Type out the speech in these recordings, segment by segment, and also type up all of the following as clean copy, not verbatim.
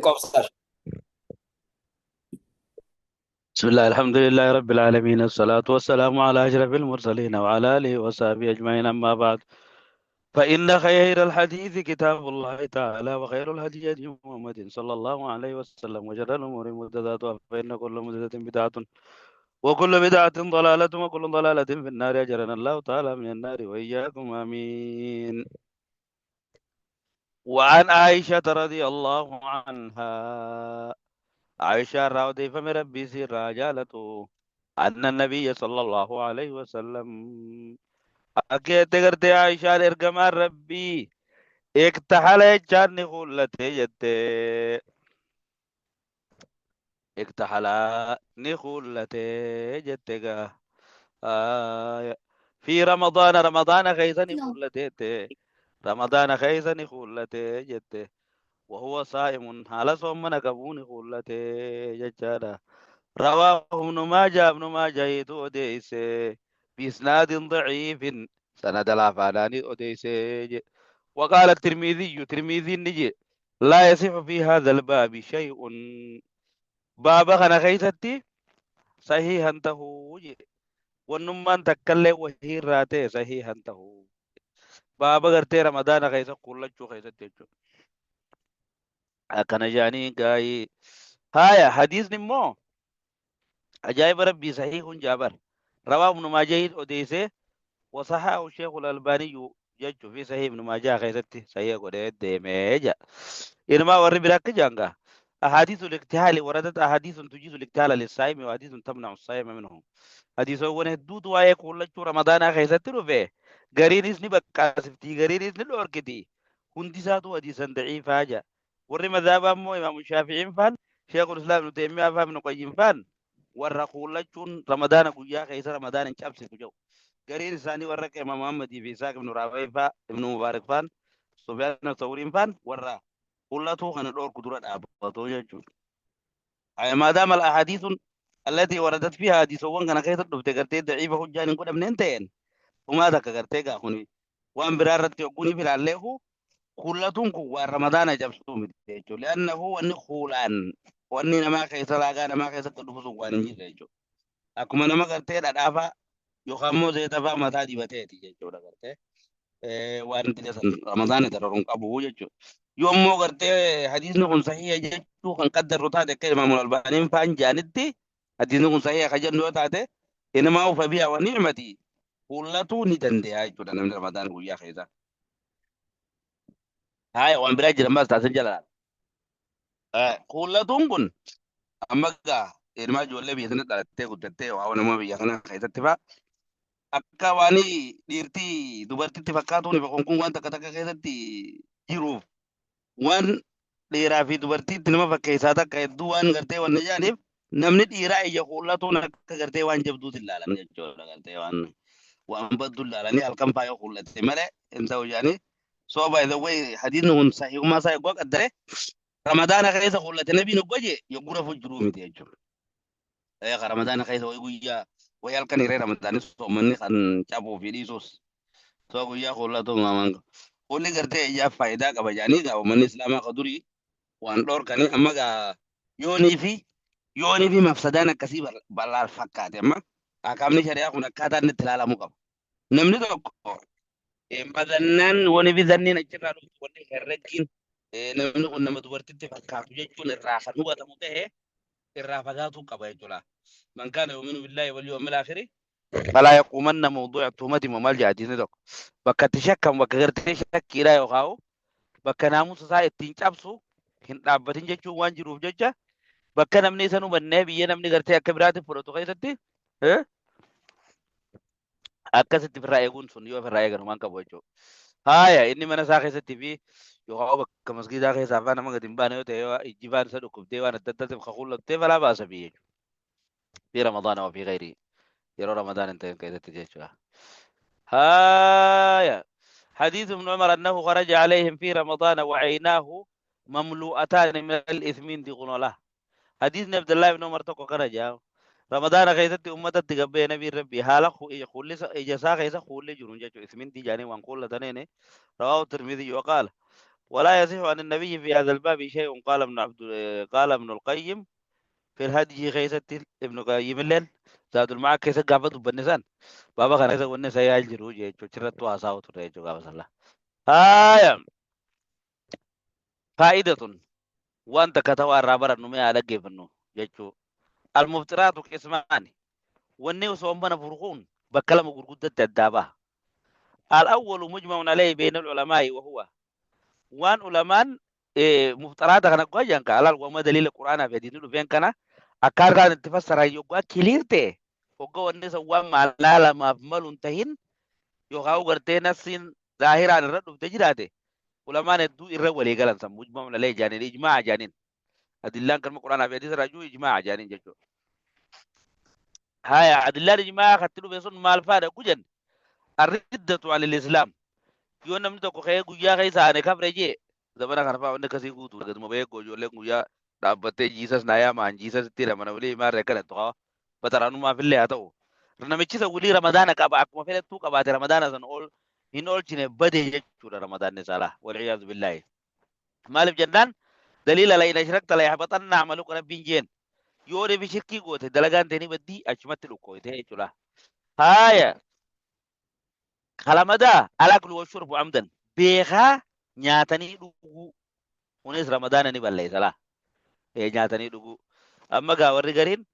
Qofsaar. بسم الله الحمد لله رب العالمين الصلاة والسلام على أشرف المرسلين وعلى آله وصحبه أجمعين أما بعد فإن خير الحديث كتاب الله تعالى وخير الهدي هدي محمد صلى الله عليه وسلم وشر الأمور محدثاتها فإن كل محدثة بدعة وكل بدعة ضلالة وكل ضلالة في النار أجرنا الله تعالى من النار وإياكم آمين. وعن عائشة رضي الله عنها عائشة راودي فمربي سر جالته أن النبي صلى الله عليه وسلم أكيد تقرتي عائشة إرقما ربي اكتحل جاني خلتي جتي اكتحل نخلتي جتي في رمضان خيسني خلتي رمضان خيسني خلتي جتي وهو صائم على صوم نكبوني خلتي جتي رواه ابن ماجه أوديس بإسناد ضعيف سند العفاناني أوديس وقال الترمذي نجي لا يصح في هذا الباب شيء باب خنا خيستي صحيحا تهو ونمان تكلي وهي راتي صحيحا تهو باب غرتي رمضان خيس كل شو خيستي كان جاني قاي هايا حديث نمو عجائب ربي صحيح جابر رواه ابن ماجه أوديس وصححه الشيخ الألباني جج في صحيح ابن ماجه خيستي صحيح قد ديميجا إنما وري براك جانغا أحاديث الاكتحال وردت أحاديث تجيز الاكتحال للصائم وأحاديث تمنع الصائم منهم حديث هو هدود وايه كل رمضان خيستي رفه غرين اسني بكاسفتي غرين اسني لوركتي هندي ساتو حديثا ضعيف حاجة وري مذهب أمو إمام الشافعي فان شيخ الإسلام ابن تيمية فان ابن قيم فان ورا كل رمضان قيا خيس رمضان شابس كجو غرين ثاني ورق امام محمد في اسحاق بن راوي فا ابن مبارك فان سفيان الثوري فان ورا كلته كان دور قدرة ابطو يجو اي ما دام الاحاديث التي وردت فيها حديث وان كان كيف تدفت غرتي ضعيفه حجان كود من تين وما ذاك غرتي غوني وان برارت يكوني في الله كلتهم كو رمضان جبسوم يجو لانه هو نخولان واني ما كيس لاغا ما كيس تدفسو وان يجو akuma nama gartee dhadhaafa yookaan immoo zayita fa'aa mataa dibateeti jechuudha gartee wanti san ramadaana dararuu hin qabu jechuudha. Yoo immoo gartee hadiisni kun sahiha jechuu kan qaddarru taate akka imaamul albaaniin faan jaanitti hadiisni kun sahiha ka jennu yoo taate inamaa ufa biha wa ni'mati kullatuu ni danda'a jechuudha namni ramadaana guyyaa keessa. Haaya waan biraa jiran baas taasin jala. Kullatuun kun amma gaa ilmaa ijoollee biyya sanatti dhalattee guddattee waa nama biyya kana keessatti fa'a. Akka waan dhiirtii dubartitti fakkaatuun bakka kun waan takka takka keessatti jiruuf waan dhiiraa fi dubartiitti nama fakkeessaa takka hedduu waan gartee waan jaaniif namni dhiiraa ija kuullatuun akka gartee waan jabduutti ilaalan jechuudha gartee waan baddu ilaalanii halkan faayoo kuullatte malee hin ta'u jaanii so by the way hadiisni kun sahihummaa isaa eeguu qaddare ramadaana keessa kuullate nabiin oggoje yogguu rafuu jiruu miti jechuudha. Ramadaana keessa wayi guyyaa wayi halkan hiree ramadaanis soommanni kan cabuu fi dhiisus so guyyaa kuullatu maamaan kulli gartee ijaaf faayidaa qaba jaanii gaa uummanni islaamaa ka durii waan dhorkanii amma gaa yoonii fi yoonii fi mafsadaan akkasii bal'aa fakkaate amma akaamni shari'aa kun akkaataa inni itti ilaalamuu qaba. Namni tokko madannaan wani fi zanniin achirraa dhuftu wanni herreggiin namni kun nama dubartitti fakkaatu jechuun irraa kan hubatamu ta'e irraa fagaatuu qaba jechuudha. Man kaana yuuminu billaahi wal yawmil aakhiri فلا يقومن موضوع التهمة ومال جادين دوك بكا تشكم بكا غير شك لا يخاو بكا ناموس سا اتين چابسو هن دابتين جچو وان جروف جچا بكا نمني سنو بنne بيه نمني غرتي اكبرات فرتو خيستي ها اكست في رايغون سن يو في رايغن مان كبوچو هايا اني من سا خيستي في يخاو بكا مسجد خيسا فانا ما غدين بان يوتي اجيبان سدو كبتي وانا تتتف خخول لك فلا باس بيه في رمضان وفي غيره يرى رمضان انت كيف تجيشوا هايا حديث ابن عمر أنه خرج عليهم في رمضان وعيناه مملوءتان من الإثمين دي قنولا حديث عبد الله بن عمر تقو خرج رمضان غيثت أمة تقبي نبي ربي حالا خول إجسا غيث خول جنون جاتو إثمين دي جاني وان قول لتنين رواه الترمذي وقال ولا يصح عن النبي في هذا الباب شيء. قال ابن القيم في الهدي خيسة ابن قيم الليل زاد المعك كيسة قافة بالنسان بابا كان كيسة والنسا يالجرو جي شرطوا أساو تريجو قافة الله. هايا فائدة وانت كتوى الرابر النمي على جيفنو جيشو المفترات قسمان والنيو صومنا فرقون بكلم قرقودة الدابة. الأول مجمع عليه بين العلماء وهو وان علماء مفترات كان قوي على وما دليل القرآن في دين بين كنا أكار كان تفسر يوغا كليرته وقوة النساء وما لا ما ملون تهين يوغاو غرتي نسين ظاهرا الرد بتجراته علماء ندو إرى قالن سم مجمع عليه جانين إجماع جانين أدلان كان القرآن في دين رجو إجماع جانين جيشو. هاي أدلان إجماع خطلو بيسون مال فارق كجن الردة على الإسلام yo namni tokko ka'ee guyyaa keessa ane kafreje zamana kana fa'aa wanni akkasii guutuu gaduma ba'ee ijoolleen guyyaa dhaabbattee jiisas naa yaamaan jiisas itti ramana walii maarree akkana tokko bataranumaaf illee haa ta'u namichi isa wulii ramadaana qaba akkuma fedhattuu qabaate ramadaana san hin oolchine badee jechuudha ramadaanni saalaa walciyaazu billaahi maaliif jennaan daliila la in ashrakta la yaxbaxanna amaluka rabbiin jeen yoo deebi shirkii goote dalagaan teenii baddii achumatti dhukkooyte jechuudha. Haaya kalamadaa alaklu washurbu amdan beekaa nyaatanii dhuguu kunis ramadaana ni balleessa laa nyaatanii dhuguu amma gaa warri gariin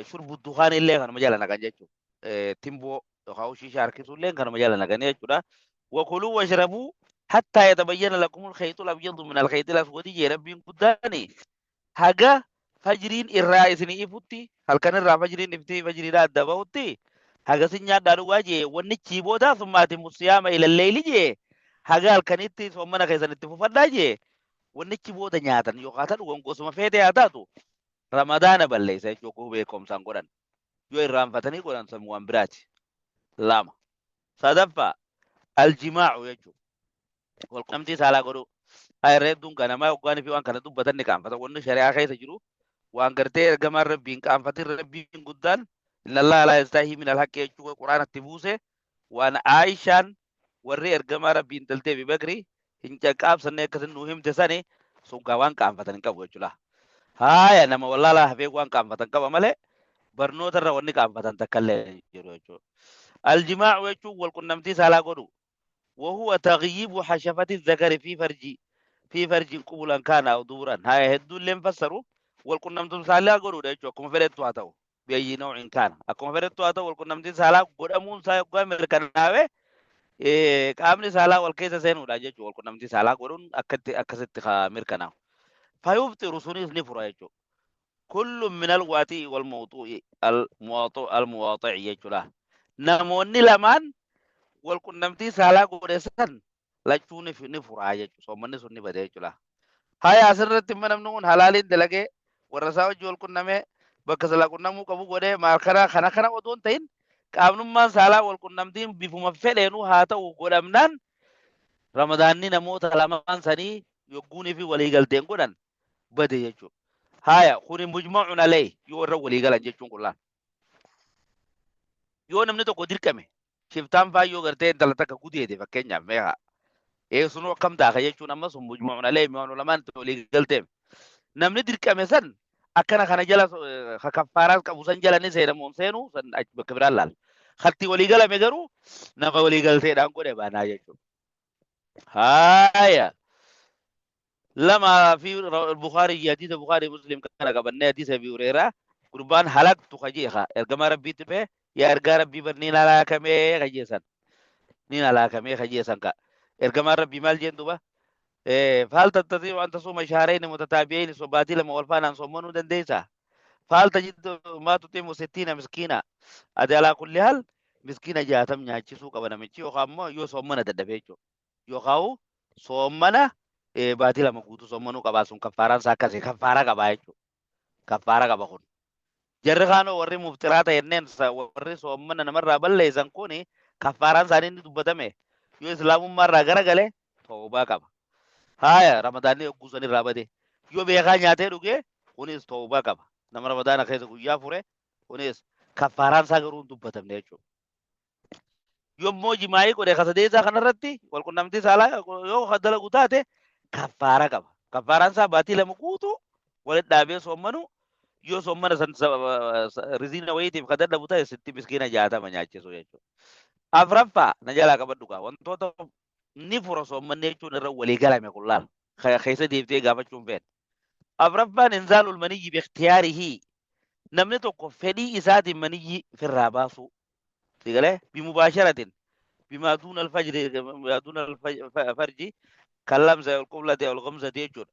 shurbu dukaan illee kanuma jala naqan jechuudha timboo yookaan shishaa harkisuu illee kanuma jala naqan jechuudha wakuluu washrabuu حتى يتبين لكم الخيط الأبيض من الخيط الأسود جي ربي قداني haga fajriin irraa isinii ifutti halkan irraa fajriin iftee fajriidhaa adda bahutti hagasin nyaadhaa dhugaa jee wannichi boodaa summaati musiyaama ilalleeyli jee haga halkanitti sommana keessanitti fufadhaa jee wannichi booda nyaatan yookaan ta'u gosuma feetee haa taatu ramadaana balleessa jechuun beekumsaan godhan yoo irraanfatanii godhan sammuu waan biraati. Lama sadaffaa aljimaacu jechuudha walqamtii saalaa godhuu reebduun ganamaa yookaan fi waan kana dubbatan ni qaanfata wanni shari'aa keessa jiru waan gartee ergamaan rabbiin qaanfatin rabbiin guddaan inna allaha laa yastahii min alhaqqi jechuu quraanatti buuse waan aayishaan warri ergamaa rabbiin daltee fi bakri hin caqqaabsanne akkasin nuu himte sani sungaa waan qaanfatan hin qabu jechuudha. Haaya nama wallaalaa hafee waan qaanfatan qaba malee barnoota irra wanni qaanfatan takkallee jiru jechuudha. Aljimaacu jechuun walqunnamtii saalaa godhu وهو تغييب حشفة الذكر في فرج قبلا كان أو دورا هاي هدو اللي مفسروا والكنا متسالة قولوا ده شو أكون فرد تواتو بأي نوع كان أكون فرد تواتو والكنا متسالة قول أمون ساي قوي ملكنا ناوي كامل سالة والكيس سينو ده جو والكنا متسالة قولون أكست خامركنا فيفتر سنيس نفرا يجو كل من الواتي والموضوع المواضع يجو لا نموني لمن walqunnamtii saalaa godheessan lachuun ni furaa jechuudha. Soommanni sun ni badee jechuudha. Haaya asirratti immoo namni kun halaaliin dalagee warra isaa wajjin walqunnamee bakka saalaa qunnamuu qabu godhee maal kana otoo hin ta'in qaamnummaan saalaa walqunnamtiin bifuma fedheenuu haa ta'u godhamnaan ramadaanni namoota lamaan sanii yogguunii fi waliigalteen godhan bade jechuudha. Haaya kuni mujmaa'un alee yoo irra waliigalan jechuun qullaan. Yoo namni tokko dirqame shiftaan faayyoo gartee intala takka gudeete fakkeenyaaf meeqa eessunuu akkam taaka jechuun amma sun mujmaa'un alee mi'aanu lamaan walii galteef namni dirqame san akkana kana jala kaffaaraas qabu san jala ni seenamuun seenu san bakka biraan laal hatti walii galame garuu nama walii galteedhaan godhe baanaa jechuudha. Haaya lama fi Bukhari hadiisa Bukhari Muslim kana qabannee hadiisa Abi Hurayraa gurbaan halaktu kajeeqa ergama rabbiitti fee يا إرجع ربي برني لا كمي خجيسان نينا لا كمي خجيسان كا إرجع ربي مال جن دوبا فهل تستطيع أن تصوم شهرين متتابعين صباتي لما والفانا صومون دنديسا فهل تجد ما تتم 60 مسكينة أدي على كل حال مسكينة جاتم نياتشي سوق أبنا ميتشي وخامو يو صومنا تدبيجو يو خاو صومنا باتي لما كوتو صومونو كباسون كفاران ساكاسي كفارا كبايجو كفارا كباخون jarri kaanoo warri muftiraata jenneen warri soommanna namarraa balleessan kuni kaffaaraan isaanii ni dubbatame yoo islaamummaarraa gara galee toobaa qaba. Haaya ramadaanni guusan irraa bade yoo beekaa nyaatee dhugee kunis toobaa qaba. Nama ramadaana keessa guyyaa fure kunis kaffaaraan isaa garuu hin dubbatamne jechuudha. Yommuu jimaa'ii godhe kasadeessaa kanarratti walqunnamtii saalaa yoo dalagu taate كفارة قبا كفاران ساباتي لمقوتو ولد دابي صومنو yoo sommana san rizina wayitiif kadhadhabu ta'e sitti miskiina jaatama nyaachisu jechuudha. Afraffaa na jalaa qabadhu kaa wantoota ni fura sommanni jechuun irra walii galame kun laal keessa deebi'ee gaafachuun feene. Afraffaan inzaalul maniyyi biikhtiyaarihii namni tokko fedhii isaatiin maniyyi firraa baasuu. Sigalee bimubaasharatin bimaa duuna alfarji kan lamsa qublatee ol qomsate jechuudha.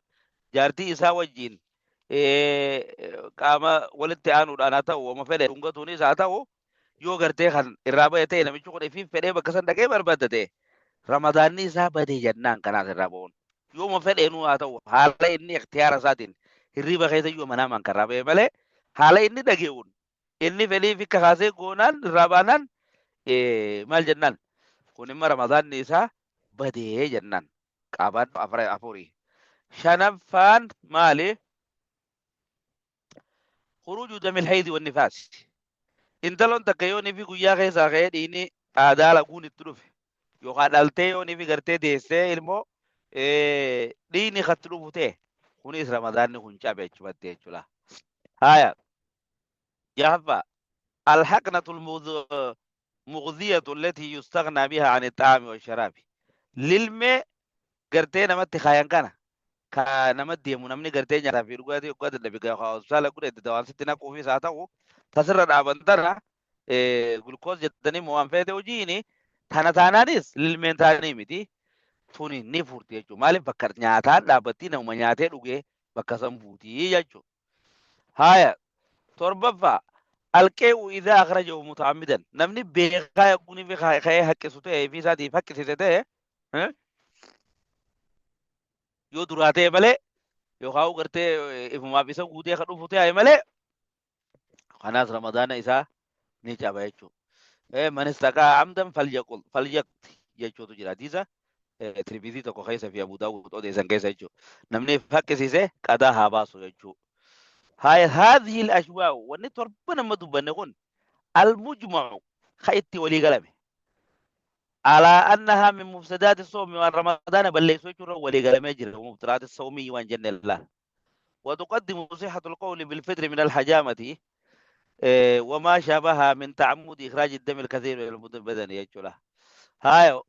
Jaartii isaa wajjin qaama walitti aanuudhaan haa ta'u wama fedhe dhungatuunis haa ta'u yoo gartee kan irraa ba'e ta'e namichi kun ifiif fedhee bakka san dhaqee barbaadda ta'e ramadaanni isaa badee jennaan kanaas irraa ba'uun yooma fedheenuu haa ta'u haala inni ikhtiyaara isaatiin hirriba keessa yoo manaamaan kan irraa ba'e malee haala inni dhage'uun inni fedhii fi kakaasee goonaan irraa baanaan maal jennaan kun imma ramadaanni isaa badee jennaan qaabaan afurii. Shanaffaan maali? خروج دم الحيض والنفاس انتلون تكيوني في قيا خيسا خيديني آدالا قون التروف يوخاد التيوني في غرتي ديسي المو ديني خطروفو تي خونيس رمضان نخون شابه چبت تيچولا هايا يحفا الحقنة المغذية التي يستغنى بها عن الطعام والشراب للمي غرتي نمت خاين كان nama deemu namni gartee nyaataa fi dhugaatii uggata dhabe hospitaala godhate dawaan sitti naquu fi isaa ta'u tasirra dhaaban tana gulukoos jettanii moo waan feete hojiini tana taanaanis lilmeen taanii miti tuni ni furti jechuudha. Maaliif bakka nyaataan dhaabbattii nama nyaatee dhugee bakka san fuutii jechuudha. Haaya torbaffaa alqee'u idaa akhrajahu mutaammidan namni beekaa yaquunii fi ka'ee haqqisu ta'e fi isaatiif haqqisise ta'e yoo duraa ta'e malee yookaan gartee ifumaaf isa guutee kan dhufu ta'e malee kanaas ramadaana isaa ni caba jechuudha. Manis taqaa amdan falyaqti jechuutu jira. Hadiisa tirmizii tokko keessa fi Abu Daawud odeessan keessa jechuudha. Namni haqqisiise qadaa haa baasu jechuudha. هذه الأشواء ونتربنا ما دبنهن المجمع خيتي ولي قلمه على أنها من مفسدات الصوم ورمضان بل ليس يجرى ولي قلمه يجرى ومبتلات الصومي وان جن الله وتقدم صحة القول بالفطر من الحجامة وما شابها من تعمد إخراج الدم الكثير من البدن يجرى هاي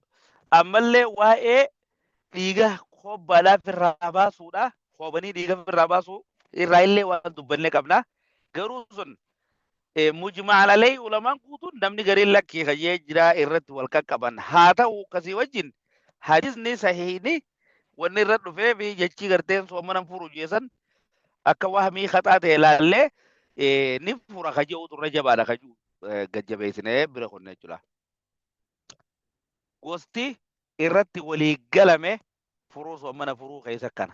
أما اللي واي ليغا خوب بلا في الراباس ودا خوبني ليغا في الراباس إسرائيل وان دبنه قبنا غروزن مجمع عليه علماء كوتون نمني غريل لك يجرى إرد والكقبان هذا وكسي وجن حديث ني صحيح ني ونرد في بيجي غرتين سومنا فروجيسن أكواه خطأ تهلال نفورا خجو ترجع على خجو ججبه سنة برخون نجلا قصتي إرد ولي قلمه فروس ومنا فرو خيسا كان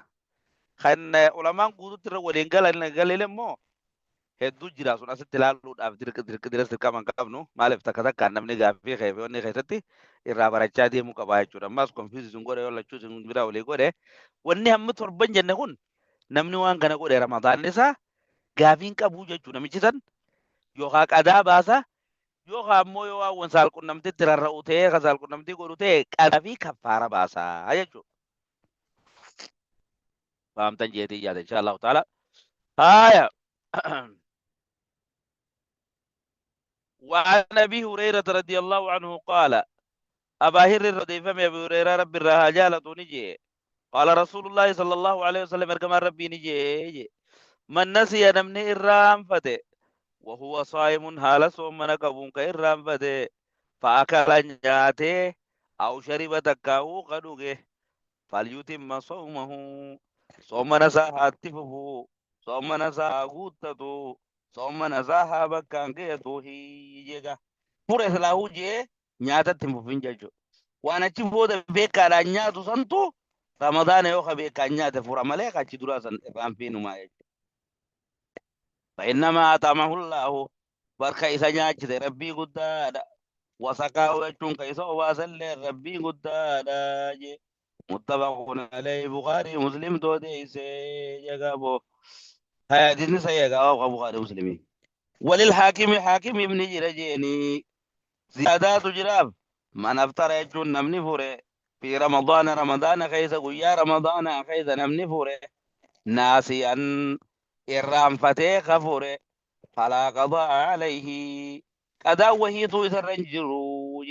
خن علماء كوتون ترى ولي قلمه مو hedduu jira sun asitti ilaaluudhaaf dirqi qaban qabnu maaliif takka takkaan namni gaaffii keefe wanni keessatti irraa barachaa deemuu qaba jechuudha. Ammas konfiisii sun godhe yoo lachuu sun bira walii godhe wanni hamma torban jenne kun namni waan kana godhe Ramadaan isaa gaafiin qabuu jechuudha. Namichi san yookaan qadaa baasa yookaan ammoo yoo waan saalqunnamtitti rarra'u ta'ee kan saalqunnamtii godhu ta'e qadaa fi kaffaara baasa jechuudha. Fahamtan jeetii yaada insha Allahu ta'ala. Haaya. وعن أبي هريرة رضي الله عنه قال أبا هريرة رضي فم أبي هريرة رب الرهاجالة نجي قال رسول الله صلى الله عليه وسلم أركم ربي نجي من نسي نمني إرام فتي وهو صائم حال صوم نكبون كإرام فتي فأكل نجاته أو شرب تكاو قدوغه فليتم صومه صوم نسا هاتفه صوم نسا غوتتو soomana isaa bakkaan geetu hiyyega fure silaa hujee nyaatatti hin fufin jechuudha. Waan achi booda beekaadhaan nyaatu santu Ramadaana yoo ka beekaan nyaate fura malee achi duraa san irraan fiinumaa jechuudha. Fa'innama atamahu Allahu barka isa nyaachite rabbii guddaadha. Wasaqaa jechuun ka isa obaasallee rabbii guddaadha jee. Muttafaqun alayhi Bukhaari Muslim toodeessee jagaaboo. حديث سيئة أو بخاري مسلمين وللحاكم حاكم ابن جرجيني زيادات جراب من أفطر يجون نمني فوري في رمضان كيس قويا رمضان كيس نمني فوري ناسيا إرام فتي خفوري فلا قضاء عليه قضاء وهي تو الرنجرو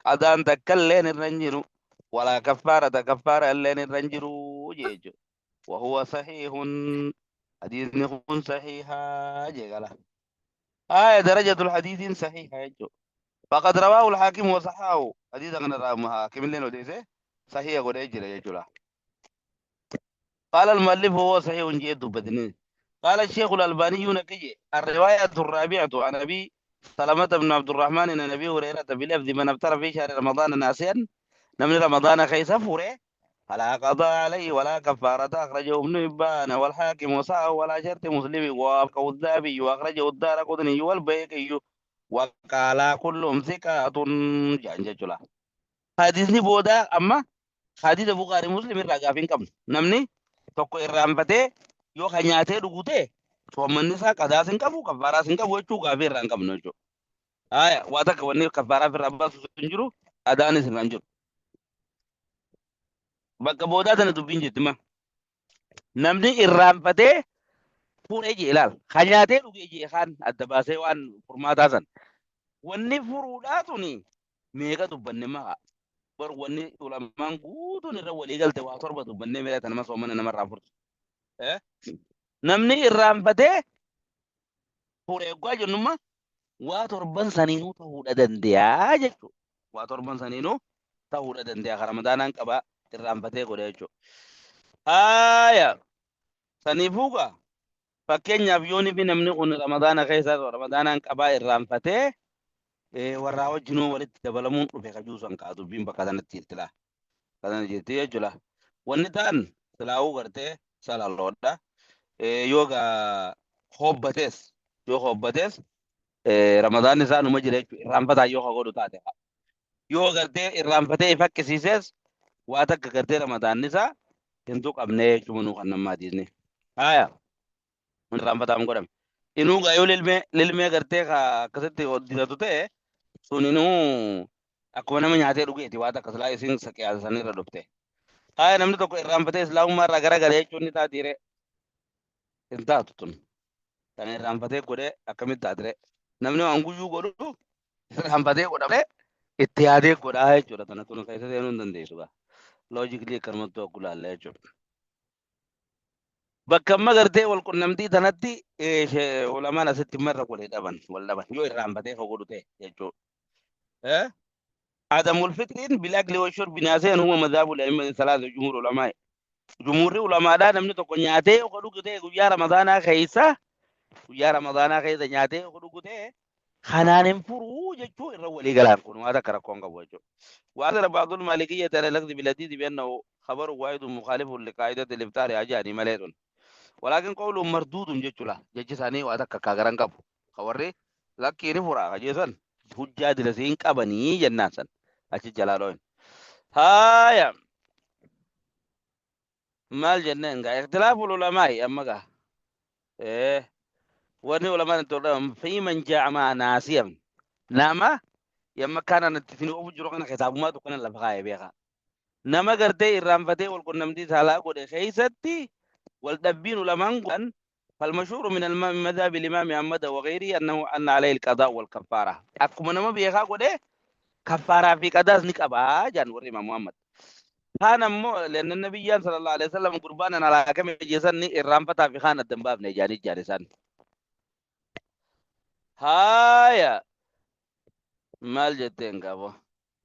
قضاء تكلين الرنجرو ولا كفارة كفارة لين الرنجرو جيجو وهو صحيح حديث نكون صحيحة جيغلا درجة الحديث صحيحة يجو فقد رواه الحاكم وصححه حديث عن الحاكم اللي نوديسه صحيح قد يجري يجولا قال المؤلف هو صحيح جيد بدني قال الشيخ الألباني نكجي الرواية الرابعة عن أبي سلمة بن عبد الرحمن أن أبي هريرة بلفظ من افطر في شهر رمضان ناسيا نمن رمضان كيس فوره فلا قضاء عليه ولا كفارة أخرجه ابن حبان والحاكم وصححه ولا شرط مسلم ووافقه الذهبي وأخرجه الدارقطني والبيهقي وقال كلهم ثقات جانجا حديثني بودا أما حديث البخاري مسلم الرجافين كم نمني tokko irraanfatee yoo kan nyaatee dhugute soommanni isaa qadaa sin qabu kaffaaraa sin qabu jechuu gaafii irraa hin qabnu jechuudha. Haya waa takka wanni kaffaaraa irraa baasu hin jiru adaanis irraa hin jiru. Bakka boodaa tana dubbiin jetti ma namni irraanfatee fuudhee jee ilaal kan nyaatee dhugee jee kaan adda baasee waan furmaataa san wanni furuudhaa tuni meeqa dubbanne maha bar wanni ulamaan guutuun irra walii galte waa torba dubbannee meeqa nama soomana namarraa furtu. Namni irraanfatee fuudhee eeggaa jennummaa waa torban saniinuu ta'uudha danda'a jechuudha. Waa torban saniinuu ta'uudha danda'a. Kan ramadaanaan qabaa irraanfatee godha jechuudha. Haaya saniifuu gaa fakkeenyaaf yoo nifi namni kun ramadaana keessa ramadaanaan qabaa irraanfatee warraa wajjinuu walitti dabalamuun dhufe kajuu san kaa dubbiin bakka sanatti jirtila. Kana jettee jechuudha. Wanni ta'an silaa'uu gartee salalloodha. Yoo gaa hobbatees yoo hobbatees ramadaan isaa numa jira jechuudha. Irraanfataa yoo haa godhu taate. Yoo gartee irraanfatee fakkisiises waa takka gartee ramadaan isaa hin tuqamne jechuudha nuu kan namaatiisni. Haaya irraanfataan godhame. Inuu gaa yoo lilmee gartee akkasitti hoddisatu ta'e sun inuu akkuma nama nyaatee dhugeeti waa takka silaa isin qiyaasanii dhufte. Haaya namni tokko irraanfatee islaamummaa irraa garagalee jechuun ni taatiire. Hin taatu tun. Kan irraanfatee godhee akkamitti taatire. Namni waan guyyuu godhu irraanfatee godhamee itti yaadee godhaa jechuudha. Kana tun keessa seenuu hin dandeessu gaa. Loojikilii akkanumatti tokko ilaalle jechuudha. Bakka amma gartee wal qunnamtii tanatti ulamaan asitti marra wal dhaban yoo irraanfatee ka godhu ta'e jechuudha. عدم الفطر بالاكل والشرب ناسيا هو مذهب الائمه الثلاثه جمهور العلماء جمهور العلماء دا نمني تو نياته او دغته يا رمضان خيسا يا رمضان خيسا نياته او دغته خنان فرو جچو الرولي غلان كون هذا كركون غوجو وهذا بعض المالكيه ترى لفظ بالحديث بانه خبر واحد مخالف لقاعده الافطار اجاني مليون ولكن قول مردود جچلا جچ ثاني وهذا كغران قبو خوري لكن فرا جيسن حجاد لسين قبني جناسن أشي جلالون هايا مال جنن اختلاف العلماء أما قا ورني علماء تقول في من جاء مع ناسيا نما يما كان نتفني أبو جروكنا كتاب ما تكون لفقاية بيها نما قرتي الرامفتي والقنمتي سالا قد خيستي والدبين علماء قن فالمشهور من المذهب الإمام أحمد وغيره أن عليه القضاء والكفارة أكما نما بيها قد كفارة في قداس نكبا جان وري محمد كان لأن النبي صلى الله عليه وسلم قربانا على كم يجسني الرامفتا في خانة دنباب نجاني جارسان هايا مال جتين كابو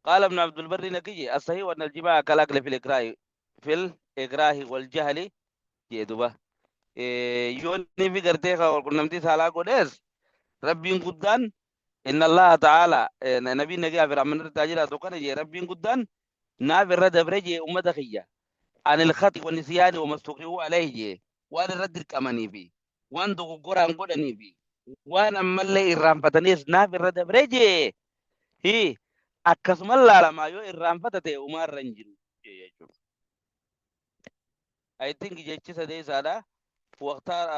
قال ابن عبد البر نكيجي الصحيح أن الجماعة كالأكل في الإكراه والجهل جيدوبا يوني في قرتيخا والقرنمتي سالا قدس ربي قدان إن الله تعالى نبي نجا في رحمن التاجر توكنا جي ربي قدان ناف الرد برجي أمة خيّة عن الخطأ والنسيان وما استقروا عليه جي وأنا الرد كماني في وأن دو قران قدني في وأنا ملء الرام فتنيس ناف الرد برجي هي أكسم الله لما يو الرام فتته أمار رنجل I think جيتش سدي سادا واختار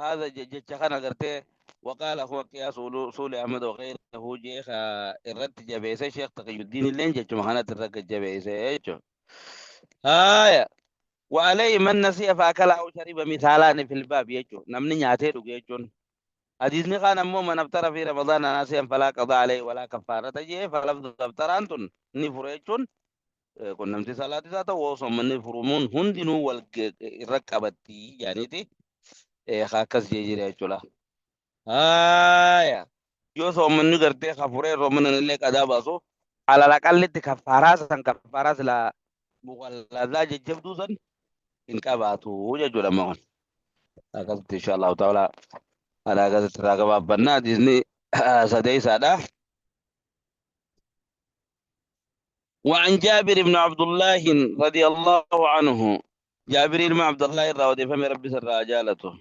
هذا جيتش خنا قرته وقال هو قياس أصول أحمد وغيره جيخ الرد جبيسة شيخ تقي الدين اللين جيتش مخانة الرد جبيسة هايا وعليه من نسي فأكل أو شرب مثالان في الباب يجو نمني نياتي يجون حديثني كان أمو من أبتر في رمضان ناسيا فلا قضاء عليه ولا كفارة جيه فلفظ أبتر أنتن نفر يجون كن نمتي صلاة ذاته وصم من نفرمون هندنو والركبتي يعني تي خاكس جيجي يجولا هايا yo so mun ni garte khafure ro mun le kada baso ala la kalli ti kafaras san kafaras la bugal la je jebdu san in ka ba to je jura ma aka insha Allah taala ala ga tra ga banna dizni sadai sada وعن جابر بن عبد الله رضي الله عنه جابر بن عبد الله الراودي فم ربي سر رجالته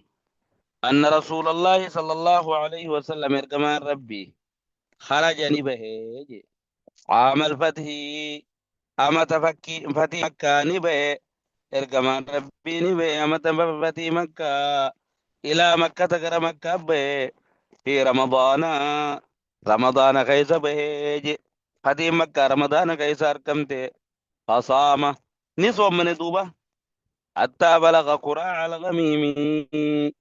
أن رسول الله صلى الله عليه وسلم إرجمان ربي خرج نبه عام الفتح أما تفكي فتي مكة نبه إرجمان ربي نبه أما تفتي مكة إلى مكة تقرأ مكة به في رمضان رمضان كيس به فتي مكة رمضان كيس أركمت فصام نصوم من دوبة حتى بلغ قراع الغميم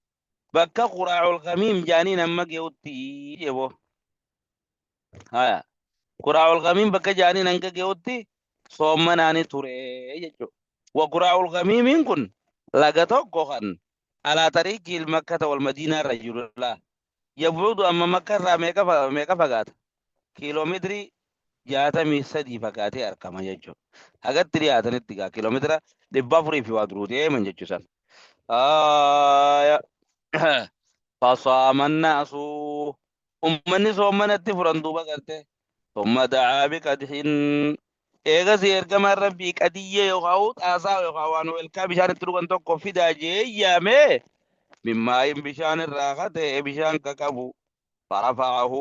بكى قراع الغميم جاني نمك يوتي يبو هايا قراع الغميم بكى جاني نمك يوتي صوم ناني توري يجو وقراع الغميم كن لقطو كوخن على طريق المكة والمدينة رجل الله يبعد أما مكة ميكا فقات كيلومتري جاتمي سدي فقاتي أركما يجو أغاد تري آتني تيغا كيلومتر دبافري في وادروتي من جيجو سان آية فصام الناس أمني صومنا تفرن دوبا قرتي ثم دعا بقدح إيغا سير كما ربي قدية يخاوت آسا يخاوان ويلكا بشان تروغن توقف في داجي يامي مما يم بشان الراحة بشان ككبو فرفعه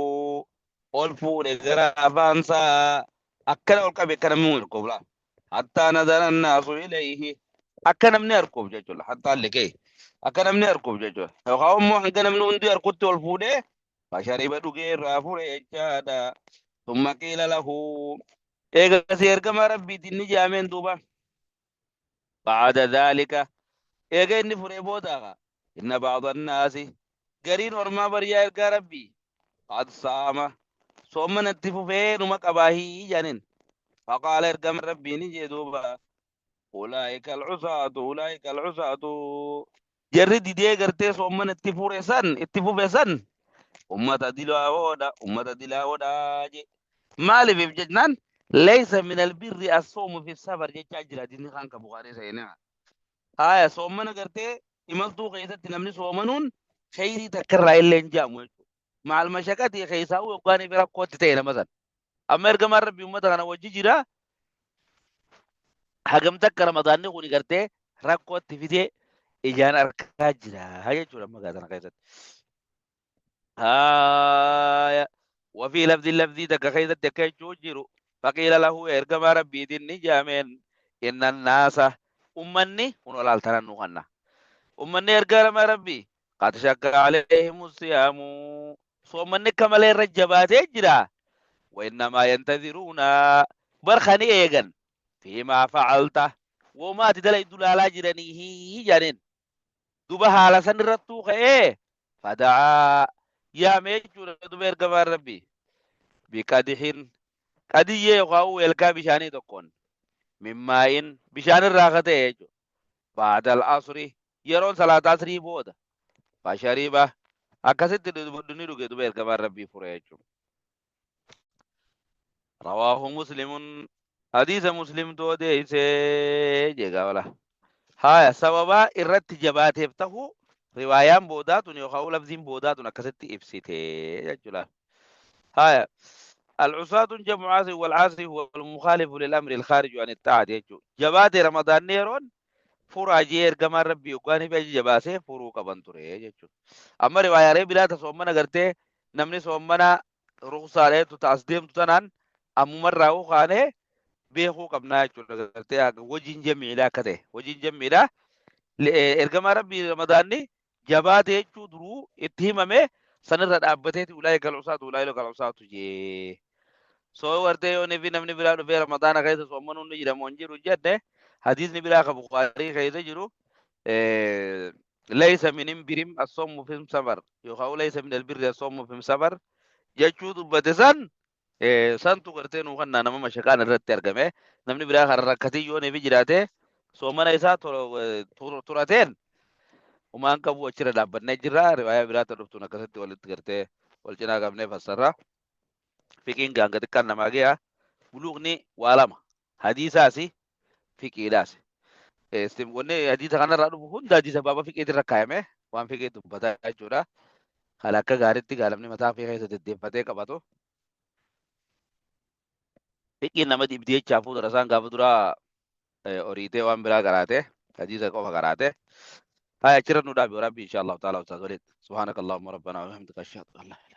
ألفو لغرا فانسا أكنا ألقى بكنا مولكم لا حتى نظر الناس إليه أكنا من يركب جيجول حتى اللي كي أكنا من يركب جيجول يخاوم مو عندنا من وندو يركض ألفو ده فشرب دوغير رافو ريجادا ثم قيل له إيغا سير كما ربي ديني جامين دوبا بعد ذلك إيغا إني فريبو داغا إن بعض الناس قرين ورما بريا إرقا ربي قد صام صومنا التفوفين وما قباهي جانين فقال إرقا ربي نجي دوبا أولئك العصاة أولئك العصاة جري دي قرتي صومنا التفوفيسان أمة دلا جي مالي في جنان ليس من البر الصوم في السفر جي تاجر دي خانك بخاري سينا هاي صومنا قرتي إمالتو قيسة نمني صومنون خيري تكرر إلا إنجام مع المشاكات يا خيسا وقاني برا قوت تينا مثلا أما إرقا مرة بيومتا أنا وجي جرا حقم تك رمضان نقولي قرتي راقوت تفيدي إجانا أركا جرا هاي جورا ما قادنا قيسة هاي وفي لفظ تك خيسة تكي جوجيرو فقيل له إرقا مرة بيدين نجامين إن الناس أمني ونولا التنان نغنى أمني إرقا مرة بي قد شك عليهم الصيام صومني كمالي رجبات جرا وإنما ينتظرون برخني إيغن فيما فعلت وما تدلي دلالا جرانيه جانين دوبا حالا سنرتو خيه فدعا يا ميجور دوبير كبار ربي بكادحين كادية يقاو يلقى بشاني تكون مما إن بشان الراغة يجو بعد العصر يرون صلاة عصري بودا فشريبا أكاسد دوبير كبار ربي فريجو رواه مسلم حديث مسلم تو دي سي جيغا ولا هاي سببا الرت جبات يفتحوا روايان بودات يخاو لفظين بودات نكست افسيتي جلا هاي العصاة جمع عاصي والعاصي هو المخالف للامر الخارج عن الطاعة يجو جبات رمضان نيرون فرا جير كما ربي وكان بيجي جباسه فرو كبنتوري يجو اما رواية ري بلا تصومنا غرتي نمني صومنا رخصة عليه تصديم تنان أمو مرة وخانه بيخو قبنا جرتي وجين جميلة كده وجين جميلة إرجما ربي رمضاني جبات يجو درو اتهمه سنة أبتة أولئك العصاة جي سو ورته يوني في نمني في رمضان كده سومنون نجرا منجر وجده حديث نبراك بخاري كيف يجرو ليس من امبرم الصوم في سمر يقول ليس من البر الصوم في سمر جاچuu dubbate san santu gartee nu kan nama mashaqaan irratti argame namni biraa kan rakkatii yoo neefi jiraate soomana isaa turateen umaan qabu achirra dhaabbannee jirra riwaayaa biraata dhuftuun akkasitti walitti gartee wal cinaa qabnee fassarra fiqiin gaanga xiqqaan namaa gayaa buluuqni waa lama hadiisaasi fiqiidhaasi wanni hadiisa kanarraa dhufu hunda hadiisa baaba fiqiitirra kaayame waan fiqii dubbataa jechuudha haala akka gaariitti gaalamni mataa fi keessa deddeeffatee qabatu fiqiin nama dhibdee jechaafuu darasaan gaafa duraa oriitee waan biraa garaate hadiisa qofa garaate هاي أشرنا نودع بربي إن شاء الله تعالى وتعالى سبحانك اللهم ربنا وبحمدك أشهد أن لا إله